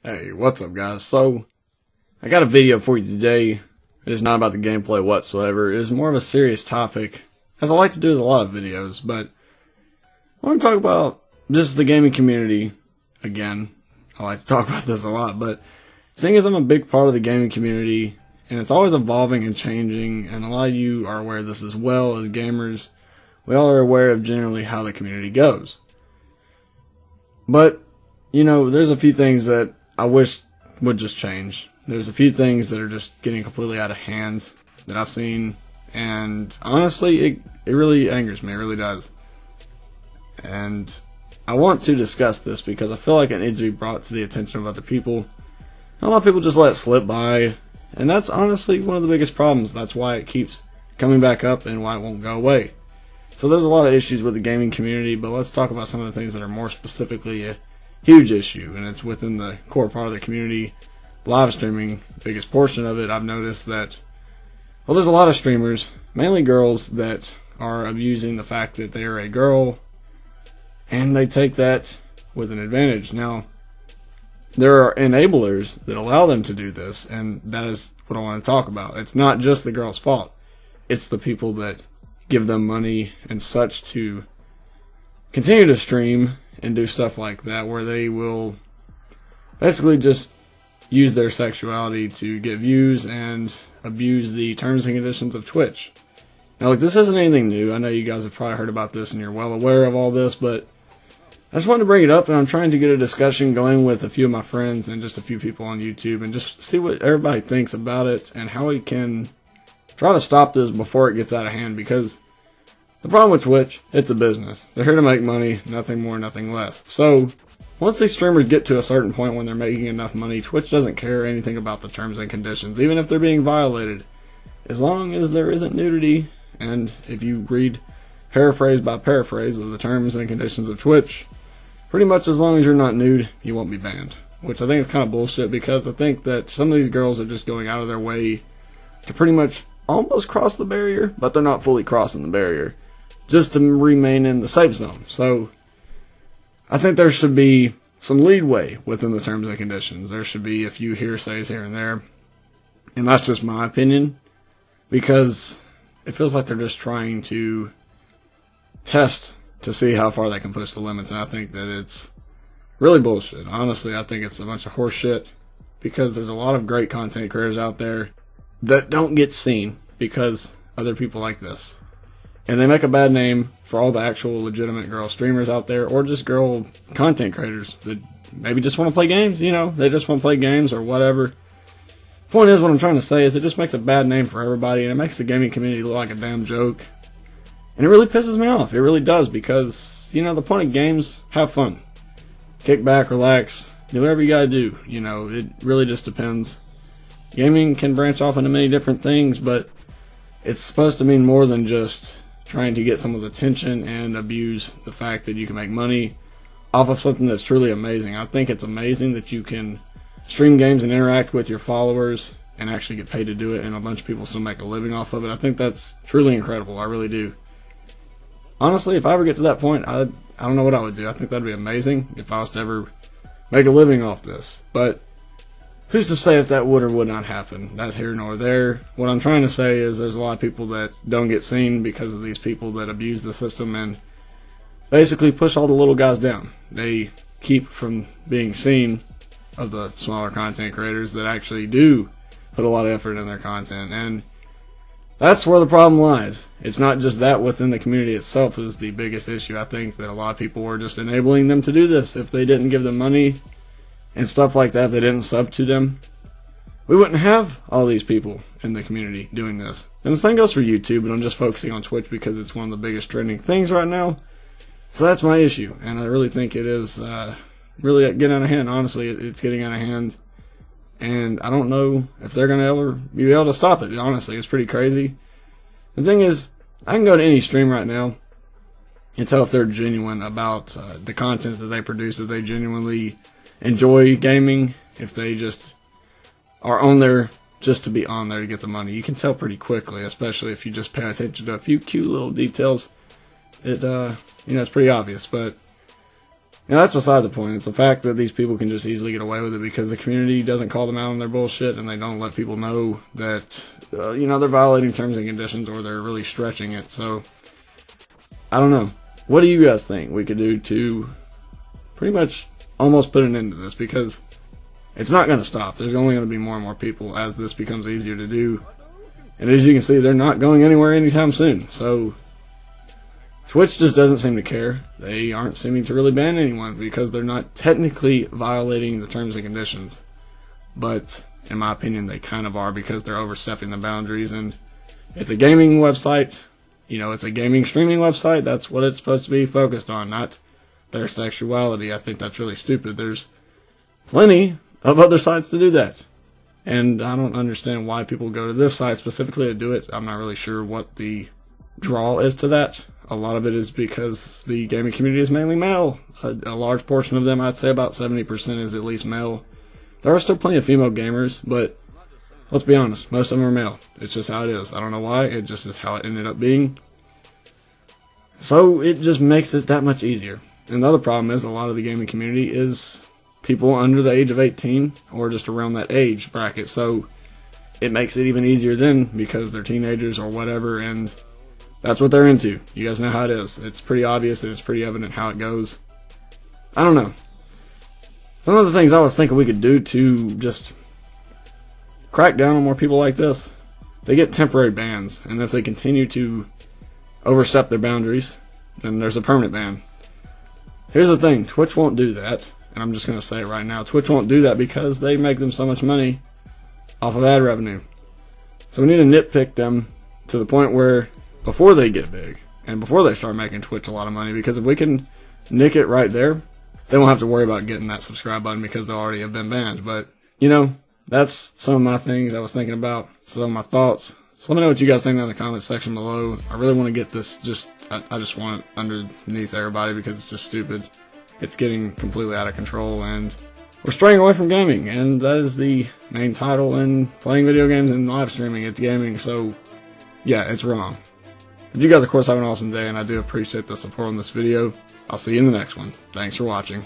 Hey, what's up guys? So, I got a video for you today. It is not about the gameplay whatsoever. It is more of a serious topic, as I like to do with a lot of videos, but I want to talk about just the gaming community again. I like to talk about this a lot, but seeing as I'm a big part of the gaming community, and it's always evolving and changing, and a lot of you are aware of this as well as gamers, we all are aware of generally how the community goes. But, you know, there's a few things that I wish would just change. There's a few things that are just getting completely out of hand that I've seen, and honestly, it really angers me. It really does. And I want to discuss this because I feel like it needs to be brought to the attention of other people. A lot of people just let it slip by, and that's honestly one of the biggest problems. That's why it keeps coming back up and why it won't go away. So there's a lot of issues with the gaming community, but let's talk about some of the things that are more specifically a huge issue, and it's within the core part of the community. Live streaming, biggest portion of it. I've noticed that, well, there's a lot of streamers, mainly girls, that are abusing the fact that they are a girl, and they take that with an advantage. Now, there are enablers that allow them to do this, and that is what I want to talk about. It's not just the girl's fault. It's the people that give them money and such to continue to stream and do stuff like that, where they will basically just use their sexuality to get views and abuse the terms and conditions of Twitch. Now, look, this isn't anything new. I know you guys have probably heard about this and you're well aware of all this, but I just wanted to bring it up, and I'm trying to get a discussion going with a few of my friends and just a few people on YouTube and just see what everybody thinks about it and how we can try to stop this before it gets out of hand, because the problem with Twitch, it's a business. They're here to make money, nothing more, nothing less. So, once these streamers get to a certain point when they're making enough money, Twitch doesn't care anything about the terms and conditions, even if they're being violated. As long as there isn't nudity, and if you read paraphrase by paraphrase of the terms and conditions of Twitch, pretty much as long as you're not nude, you won't be banned. Which I think is kind of bullshit, because I think that some of these girls are just going out of their way to pretty much almost cross the barrier, but they're not fully crossing the barrier, just to remain in the safe zone. So, I think there should be some leeway within the terms and conditions. There should be a few hearsays here and there. And that's just my opinion, because it feels like they're just trying to test to see how far they can push the limits. And I think that it's really bullshit. Honestly, I think it's a bunch of horse shit, because there's a lot of great content creators out there that don't get seen because other people like this. And they make a bad name for all the actual legitimate girl streamers out there, or just girl content creators that maybe just want to play games, you know, they just want to play games or whatever. Point is, what I'm trying to say is it just makes a bad name for everybody, and it makes the gaming community look like a damn joke. And it really pisses me off. It really does, because, you know, the point of games, have fun. Kick back, relax, do whatever you gotta do. You know, it really just depends. Gaming can branch off into many different things, but it's supposed to mean more than just trying to get someone's attention and abuse the fact that you can make money off of something that's truly amazing. I think it's amazing that you can stream games and interact with your followers and actually get paid to do it, and a bunch of people still make a living off of it. I think that's truly incredible. I really do. Honestly, if I ever get to that point, I don't know what I would do. I think that'd be amazing if I was to ever make a living off this. But who's to say if that would or would not happen? That's here nor there. What I'm trying to say is there's a lot of people that don't get seen because of these people that abuse the system and basically push all the little guys down. They keep from being seen of the smaller content creators that actually do put a lot of effort in their content. And that's where the problem lies. It's not just that within the community itself is the biggest issue. I think that a lot of people were just enabling them to do this. If they didn't give them money and stuff like that, if they didn't sub to them, we wouldn't have all these people in the community doing this. And the same goes for YouTube, but I'm just focusing on Twitch because it's one of the biggest trending things right now. So that's my issue, and I really think it is really getting out of hand. Honestly, it's getting out of hand, and I don't know if they're going to ever be able to stop it. Honestly, it's pretty crazy. The thing is, I can go to any stream right now and tell if they're genuine about the content that they produce, if they genuinely enjoy gaming, if they just are on there just to be on there to get the money. You can tell pretty quickly, especially if you just pay attention to a few cute little details. It, you know, it's pretty obvious. But that's beside the point. It's the fact that these people can just easily get away with it because the community doesn't call them out on their bullshit, and they don't let people know that, they're violating terms and conditions or they're really stretching it. So, I don't know. What do you guys think we could do to pretty much almost put an end to this? Because it's not going to stop. There's only going to be more and more people as this becomes easier to do. And as you can see, they're not going anywhere anytime soon. So, Twitch just doesn't seem to care. They aren't seeming to really ban anyone because they're not technically violating the terms and conditions. But, in my opinion, they kind of are because they're overstepping the boundaries. And it's a gaming website. It's a gaming streaming website. That's what it's supposed to be focused on, not their sexuality. I think that's really stupid. There's plenty of other sites to do that. And I don't understand why people go to this site specifically to do it. I'm not really sure what the draw is to that. A lot of it is because the gaming community is mainly male. A large portion of them, I'd say about 70%, is at least male. There are still plenty of female gamers, but let's be honest, most of them are male. It's just how it is. I don't know why, it just is how it ended up being. So it just makes it that much easier. And the other problem is a lot of the gaming community is people under the age of 18 or just around that age bracket. So it makes it even easier then because they're teenagers or whatever, and that's what they're into. You guys know how it is. It's pretty obvious and it's pretty evident how it goes. I don't know. Some of the things I was thinking we could do to just crack down on more people like this. They get temporary bans, and if they continue to overstep their boundaries, then there's a permanent ban. Here's the thing, Twitch won't do that, and I'm just going to say it right now. Twitch won't do that because they make them so much money off of ad revenue. So we need to nitpick them to the point where before they get big and before they start making Twitch a lot of money, because if we can nick it right there, they won't have to worry about getting that subscribe button because they already have been banned. But, that's some of my things I was thinking about, some of my thoughts. So let me know what you guys think in the comments section below. I really want to get this I just want it underneath everybody because it's just stupid. It's getting completely out of control and we're straying away from gaming, and that is the main title in playing video games and live streaming. It's gaming, so yeah, it's wrong. But you guys, of course, have an awesome day, and I do appreciate the support on this video. I'll see you in the next one. Thanks for watching.